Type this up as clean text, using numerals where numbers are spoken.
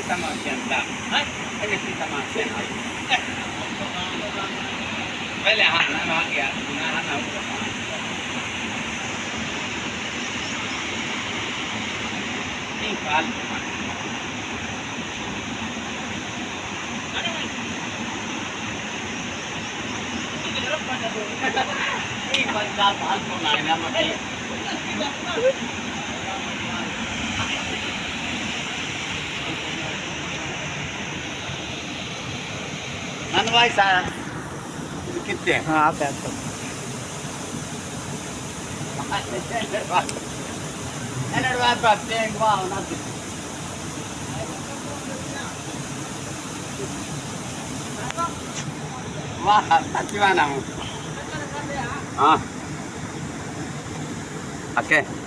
tamasin lang. Ini si tamasin ay. Pwede hana makya, hana ulo. Tingkal. Pagkapal ko na naman eh. Ano ba isa? Dikit eh. Oke. Ano ba ba? Wow, natin. Wah, tadi mana? Ah. Oke.